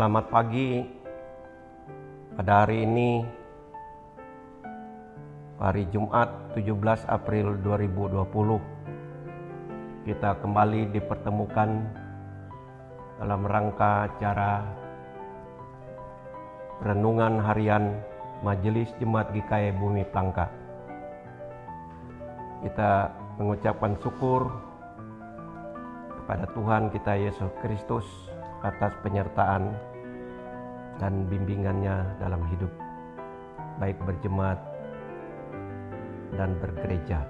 Selamat pagi. Pada hari ini, hari Jumat 17 April 2020, kita kembali dipertemukan dalam rangka acara renungan harian Majelis Jemaat GKI Bumi Plangka. Kita mengucapkan syukur kepada Tuhan kita Yesus Kristus atas penyertaan dan bimbingannya dalam hidup, baik berjemaat dan bergereja.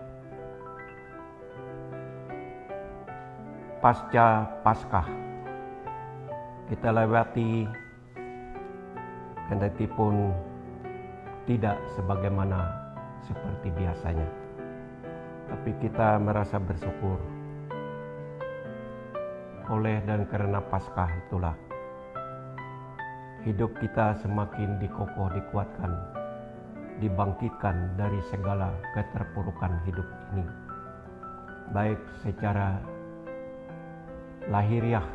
Pasca Paskah, kita lewati kendati pun tidak sebagaimana seperti biasanya, tapi kita merasa bersyukur. Oleh dan karena Paskah itulah hidup kita semakin dikokoh, dikuatkan, dibangkitkan dari segala keterpurukan hidup ini, baik secara lahiriah,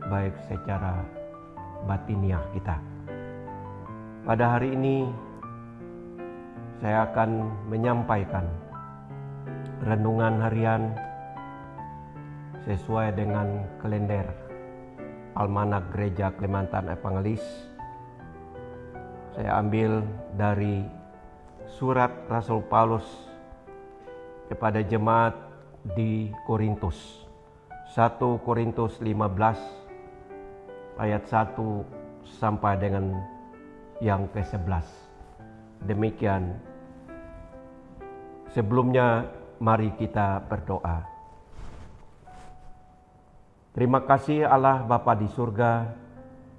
baik secara batiniah kita. Pada hari ini saya akan menyampaikan renungan harian sesuai dengan kalender Almanak Gereja Kalimantan Evangelis. Saya ambil dari surat Rasul Paulus kepada jemaat di Korintus, 1 Korintus 15 ayat 1 sampai dengan yang ke-11. Demikian. Sebelumnya mari kita berdoa. Terima kasih Allah Bapa di surga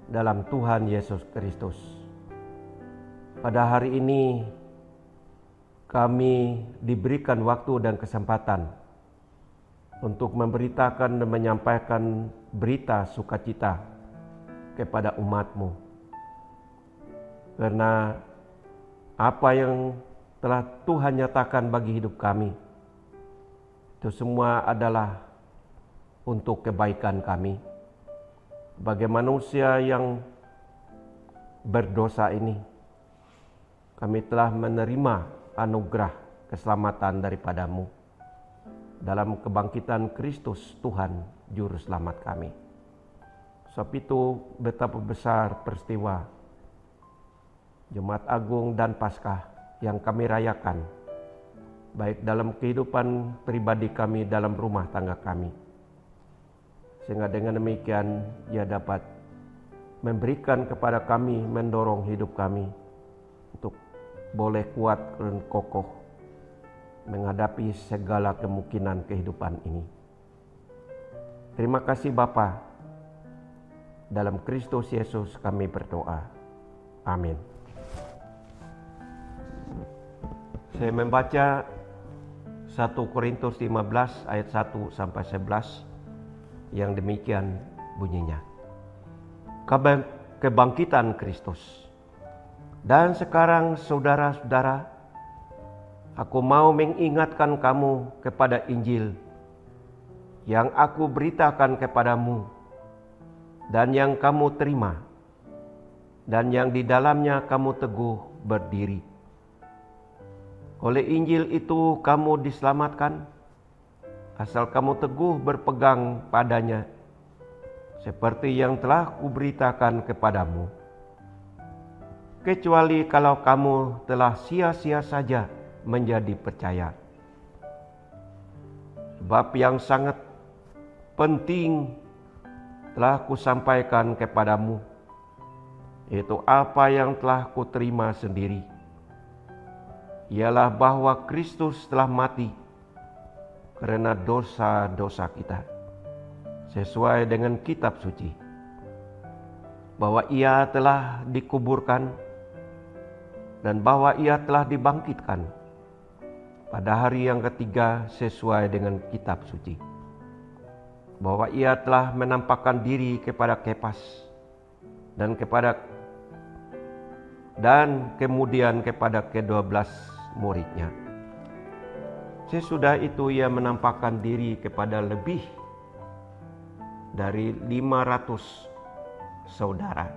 dalam Tuhan Yesus Kristus. Pada hari ini kami diberikan waktu dan kesempatan untuk memberitakan dan menyampaikan berita sukacita kepada umat-Mu. Karena apa yang telah Tuhan nyatakan bagi hidup kami, itu semua adalah untuk kebaikan kami. Sebagai manusia yang berdosa ini, kami telah menerima anugerah keselamatan daripada-Mu dalam kebangkitan Kristus Tuhan Juru Selamat kami. Sebab itu betapa besar peristiwa Jumat Agung dan Paskah yang kami rayakan, baik dalam kehidupan pribadi kami, dalam rumah tangga kami. Sehingga dengan demikian Ia dapat memberikan kepada kami, mendorong hidup kami untuk boleh kuat dan kokoh menghadapi segala kemungkinan kehidupan ini. Terima kasih Bapa. Dalam Kristus Yesus kami berdoa. Amin. Saya membaca 1 Korintus 15 ayat 1 sampai 11 yang demikian bunyinya. Kebangkitan Kristus. Dan sekarang saudara-saudara, aku mau mengingatkan kamu kepada Injil yang aku beritakan kepadamu dan yang kamu terima dan yang di dalamnya kamu teguh berdiri. Oleh Injil itu kamu diselamatkan, asal kamu teguh berpegang padanya, seperti yang telah kuberitakan kepadamu. Kecuali kalau kamu telah sia-sia saja menjadi percaya. Sebab yang sangat penting telah kusampaikan kepadamu, yaitu apa yang telah kuterima sendiri, ialah bahwa Kristus telah mati karena dosa-dosa kita, sesuai dengan kitab suci, bahwa Ia telah dikuburkan dan bahwa Ia telah dibangkitkan pada hari yang ketiga sesuai dengan kitab suci, bahwa Ia telah menampakkan diri kepada Kefas dan kemudian kepada ke-12 muridnya. Sesudah itu Ia menampakkan diri kepada lebih dari 500 saudara.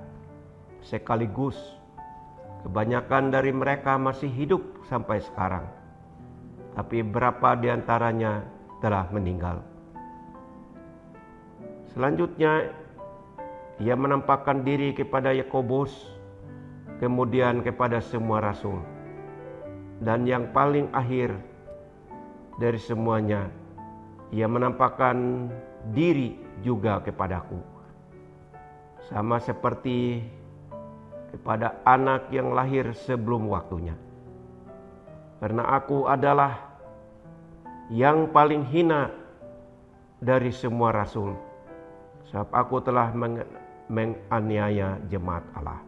Sekaligus kebanyakan dari mereka masih hidup sampai sekarang, tapi berapa di antaranya telah meninggal. Selanjutnya, ia menampakkan diri kepada Yakobus, kemudian kepada semua rasul. Dan yang paling akhir dari semuanya, ia menampakkan diri juga kepadaku. Sama seperti kepada anak yang lahir sebelum waktunya. Karena aku adalah yang paling hina dari semua rasul, sebab aku telah menganiaya jemaat Allah.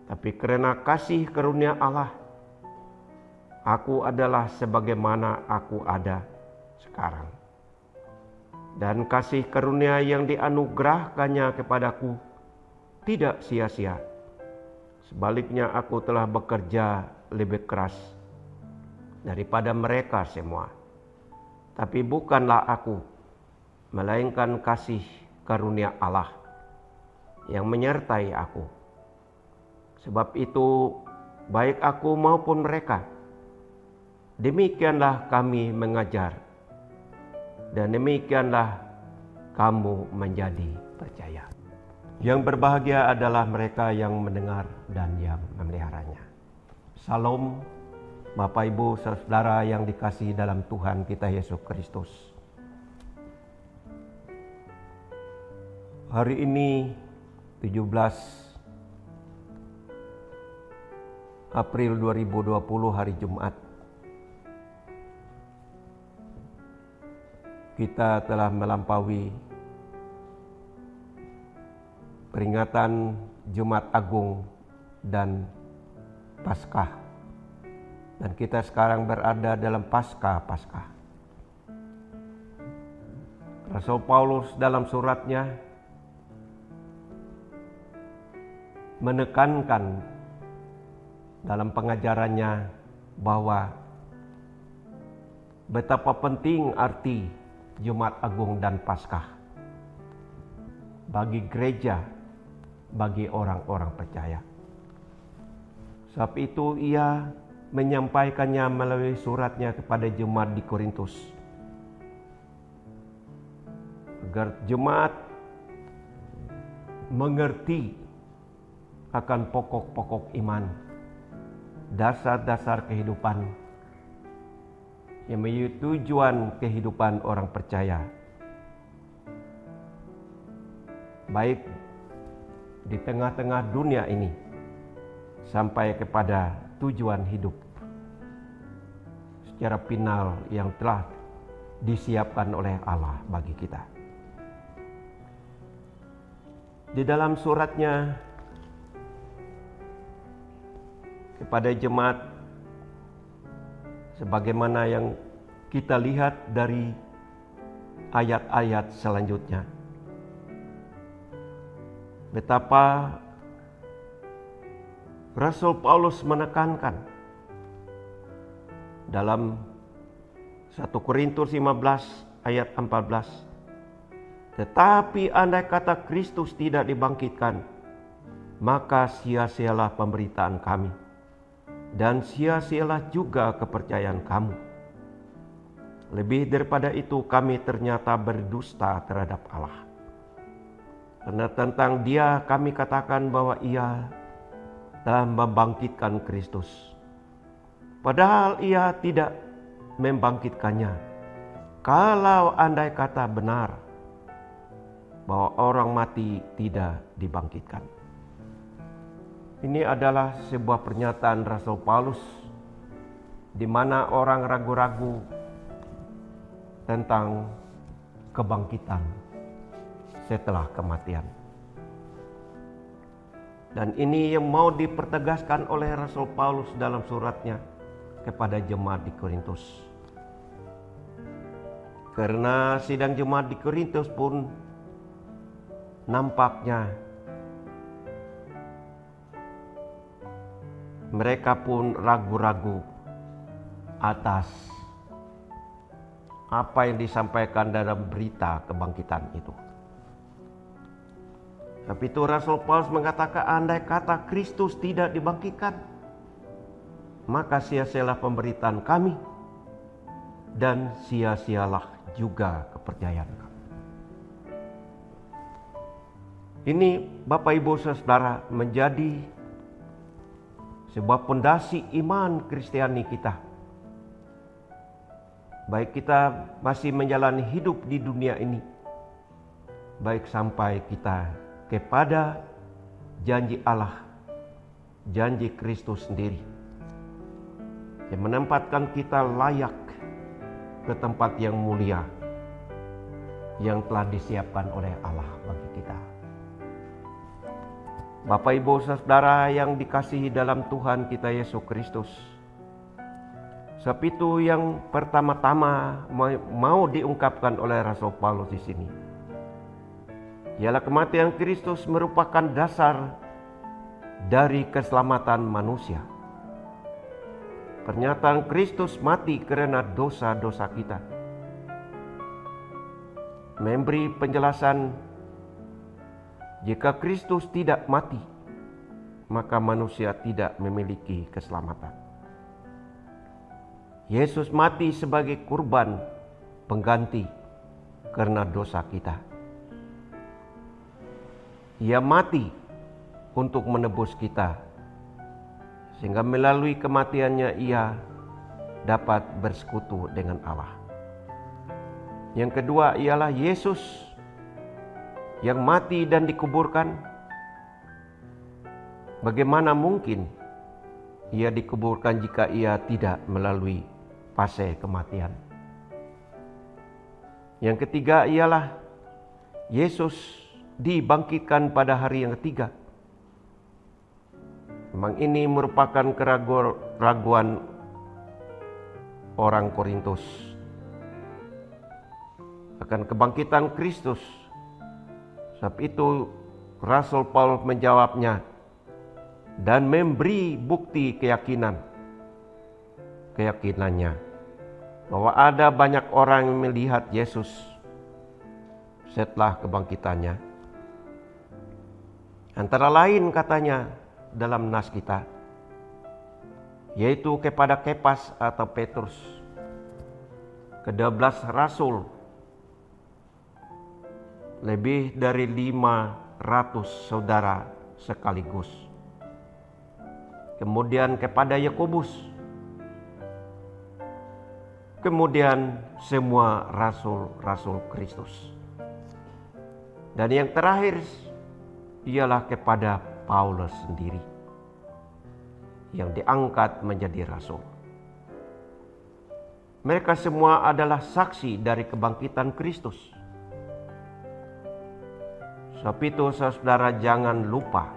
Tapi karena kasih karunia Allah, aku adalah sebagaimana aku ada sekarang. Dan kasih karunia yang dianugerahkannya kepadaku tidak sia-sia. Sebaliknya aku telah bekerja lebih keras daripada mereka semua. Tapi bukanlah aku, melainkan kasih karunia Allah yang menyertai aku. Sebab itu baik aku maupun mereka, demikianlah kami mengajar, dan demikianlah kamu menjadi percaya. Yang berbahagia adalah mereka yang mendengar dan yang memeliharanya. Salam Bapak Ibu Saudara yang dikasihi dalam Tuhan kita Yesus Kristus. Hari ini 17 April 2020 hari Jumat. Kita telah melampaui peringatan Jumat Agung dan Paskah. Dan kita sekarang berada dalam Paskah. Rasul Paulus dalam suratnya menekankan dalam pengajarannya bahwa betapa penting arti Jumat Agung dan Paskah bagi gereja, bagi orang-orang percaya. Sebab itu ia menyampaikannya melalui suratnya kepada jemaat di Korintus, agar jemaat mengerti akan pokok-pokok iman, dasar-dasar kehidupan yang menjadi tujuan kehidupan orang percaya, baik di tengah-tengah dunia ini sampai kepada tujuan hidup secara final yang telah disiapkan oleh Allah bagi kita. Di dalam suratnya kepada jemaat, sebagaimana yang kita lihat dari ayat-ayat selanjutnya, betapa Rasul Paulus menekankan dalam 1 Korintus 15 ayat 14, tetapi andai kata Kristus tidak dibangkitkan, maka sia-sialah pemberitaan kami, dan sia-sialah juga kepercayaan kamu. Lebih daripada itu, kami ternyata berdusta terhadap Allah. Karena tentang Dia kami katakan bahwa Ia telah membangkitkan Kristus, padahal Ia tidak membangkitkannya. Kalau andai kata benar bahwa orang mati tidak dibangkitkan. Ini adalah sebuah pernyataan Rasul Paulus di mana orang ragu-ragu tentang kebangkitan setelah kematian. Dan ini yang mau dipertegaskan oleh Rasul Paulus dalam suratnya kepada jemaat di Korintus. Karena sidang jemaat di Korintus pun nampaknya mereka pun ragu-ragu atas apa yang disampaikan dalam berita kebangkitan itu. Tapi itu Rasul Paulus mengatakan, andai kata Kristus tidak dibangkitkan, maka sia-sialah pemberitaan kami dan sia-sialah juga kepercayaan kami. Ini Bapak Ibu Saudara menjadi sebuah pondasi iman Kristiani kita. Baik kita masih menjalani hidup di dunia ini, baik sampai kita kepada janji Allah, janji Kristus sendiri, yang menempatkan kita layak ke tempat yang mulia yang telah disiapkan oleh Allah bagi kita. Bapak Ibu Saudara yang dikasihi dalam Tuhan kita Yesus Kristus, sebab itu yang pertama-tama mau diungkapkan oleh Rasul Paulus di sini, ialah kematian Kristus merupakan dasar dari keselamatan manusia. Pernyataan Kristus mati karena dosa-dosa kita memberi penjelasan, jika Kristus tidak mati, maka manusia tidak memiliki keselamatan. Yesus mati sebagai kurban pengganti karena dosa kita. Ia mati untuk menebus kita, sehingga melalui kematiannya ia dapat bersekutu dengan Allah. Yang kedua ialah Yesus yang mati dan dikuburkan. Bagaimana mungkin ia dikuburkan jika ia tidak melalui fase kematian? Yang ketiga ialah Yesus dibangkitkan pada hari yang ketiga. Memang ini merupakan keraguan orang Korintus akan kebangkitan Kristus. Sebab itu Rasul Paulus menjawabnya dan memberi bukti keyakinannya bahwa ada banyak orang yang melihat Yesus setelah kebangkitannya. Antara lain katanya dalam nas kita, yaitu kepada Kepas atau Petrus, ke-12 rasul, lebih dari 500 saudara sekaligus. Kemudian kepada Yakobus, kemudian semua rasul-rasul Kristus. Dan yang terakhir ialah kepada Paulus sendiri yang diangkat menjadi rasul. Mereka semua adalah saksi dari kebangkitan Kristus. Sebab itu saudara jangan lupa,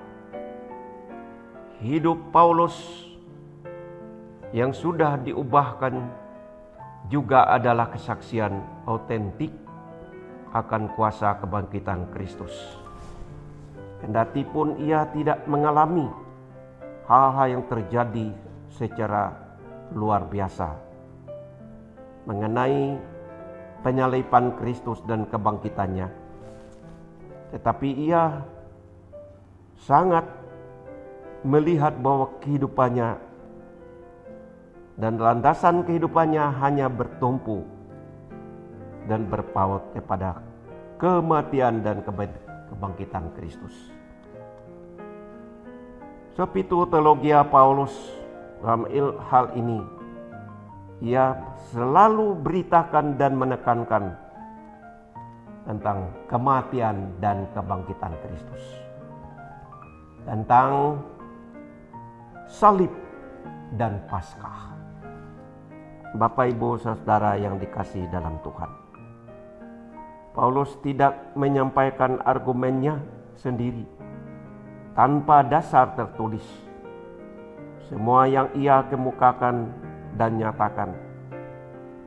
hidup Paulus yang sudah diubahkan juga adalah kesaksian autentik akan kuasa kebangkitan Kristus. Kendati pun ia tidak mengalami hal-hal yang terjadi secara luar biasa mengenai penyaliban Kristus dan kebangkitannya, tetapi ia sangat melihat bahwa kehidupannya dan landasan kehidupannya hanya bertumpu dan berpaut kepada kematian dan kebangkitan Kristus. Sebab itu teologi Paulus dalam hal ini, ia selalu beritakan dan menekankan tentang kematian dan kebangkitan Kristus, tentang salib dan Paskah. Bapak Ibu Saudara yang dikasihi dalam Tuhan, Paulus tidak menyampaikan argumennya sendiri tanpa dasar tertulis. Semua yang ia kemukakan dan nyatakan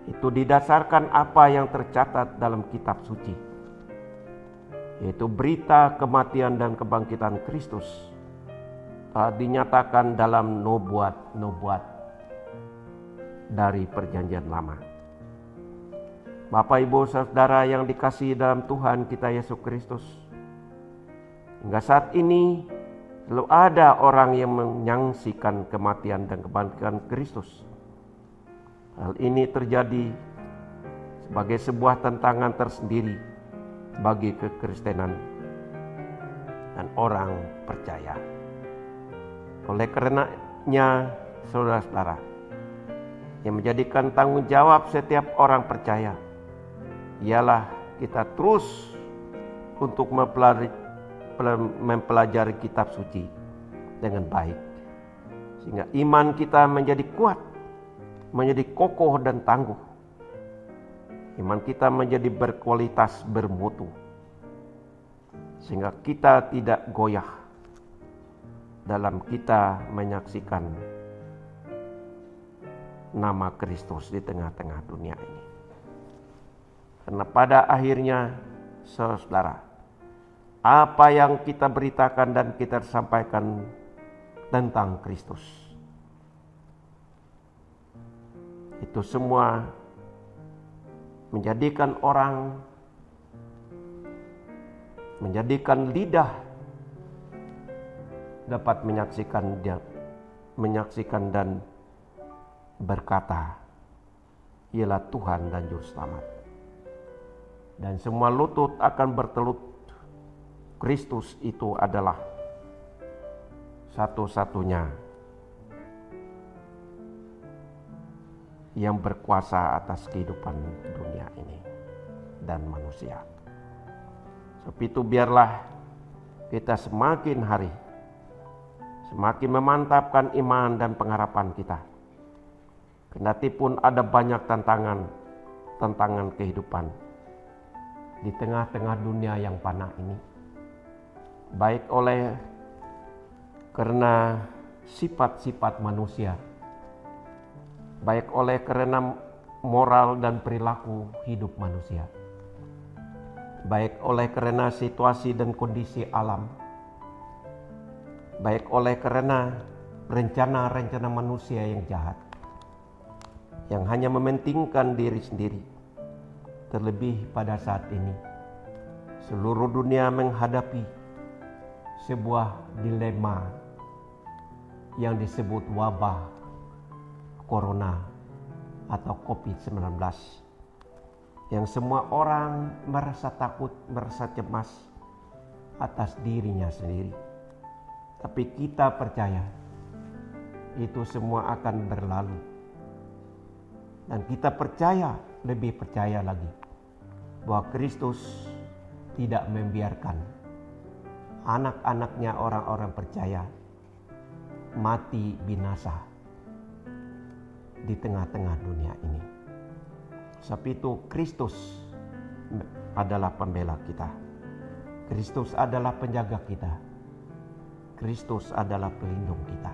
itu didasarkan apa yang tercatat dalam kitab suci, yaitu berita kematian dan kebangkitan Kristus telah dinyatakan dalam nubuat-nubuat dari perjanjian lama. Bapak Ibu Saudara yang dikasihi dalam Tuhan kita Yesus Kristus, Hingga saat ini selalu ada orang yang menyaksikan kematian dan kebangkitan Kristus. Hal ini terjadi sebagai sebuah tantangan tersendiri bagi kekristenan dan orang percaya. Oleh karenanya, saudara-saudara, yang menjadikan tanggung jawab setiap orang percaya ialah kita terus untuk mempelajari kitab suci dengan baik, sehingga iman kita menjadi kuat, menjadi kokoh dan tangguh. Iman kita menjadi berkualitas, bermutu, sehingga kita tidak goyah dalam kita menyaksikan nama Kristus di tengah-tengah dunia ini. Karena pada akhirnya, saudara, apa yang kita beritakan dan kita sampaikan tentang Kristus, itu semua menjadikan orang, menjadikan lidah dapat menyaksikan dan berkata, ialah Tuhan dan Juru Selamat. Dan semua lutut akan bertelut, Kristus itu adalah satu-satunya yang berkuasa atas kehidupan dunia ini dan manusia. Sebab itu biarlah kita semakin hari semakin memantapkan iman dan pengharapan kita. Kendati pun ada banyak tantangan kehidupan di tengah-tengah dunia yang fana ini, baik oleh karena sifat-sifat manusia, baik oleh karena moral dan perilaku hidup manusia, baik oleh karena situasi dan kondisi alam, baik oleh karena rencana-rencana manusia yang jahat, yang hanya mementingkan diri sendiri. Terlebih pada saat ini, seluruh dunia menghadapi sebuah dilema yang disebut wabah Corona atau COVID-19, yang semua orang merasa takut, merasa cemas atas dirinya sendiri. Tapi kita percaya itu semua akan berlalu. Dan kita percaya, lebih percaya lagi, bahwa Kristus tidak membiarkan anak-anaknya, orang-orang percaya, mati binasa di tengah-tengah dunia ini. Sebab itu Kristus adalah pembela kita. Kristus adalah penjaga kita. Kristus adalah pelindung kita.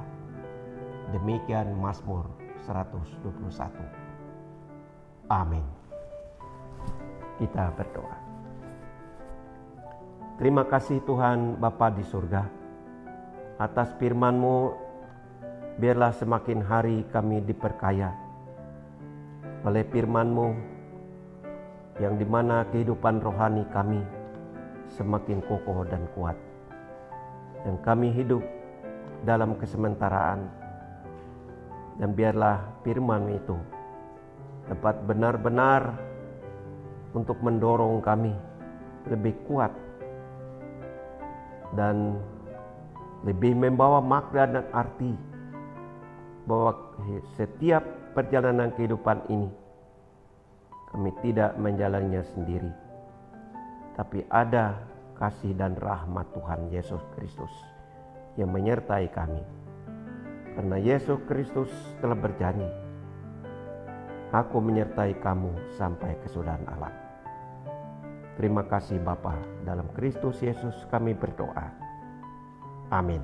Demikian Mazmur 121. Amin. Kita berdoa. Terima kasih Tuhan Bapa di surga, atas firman-Mu. Biarlah semakin hari kami diperkaya oleh firman-Mu, yang dimana kehidupan rohani kami semakin kokoh dan kuat, dan kami hidup dalam kesementaraan. Dan biarlah firman itu dapat benar-benar untuk mendorong kami lebih kuat dan lebih membawa makna dan arti, bahwa setiap perjalanan kehidupan ini kami tidak menjalaninya sendiri, tapi ada kasih dan rahmat Tuhan Yesus Kristus yang menyertai kami. Karena Yesus Kristus telah berjanji, aku menyertai kamu sampai kesudahan alam. Terima kasih Bapa, dalam Kristus Yesus kami berdoa. Amin.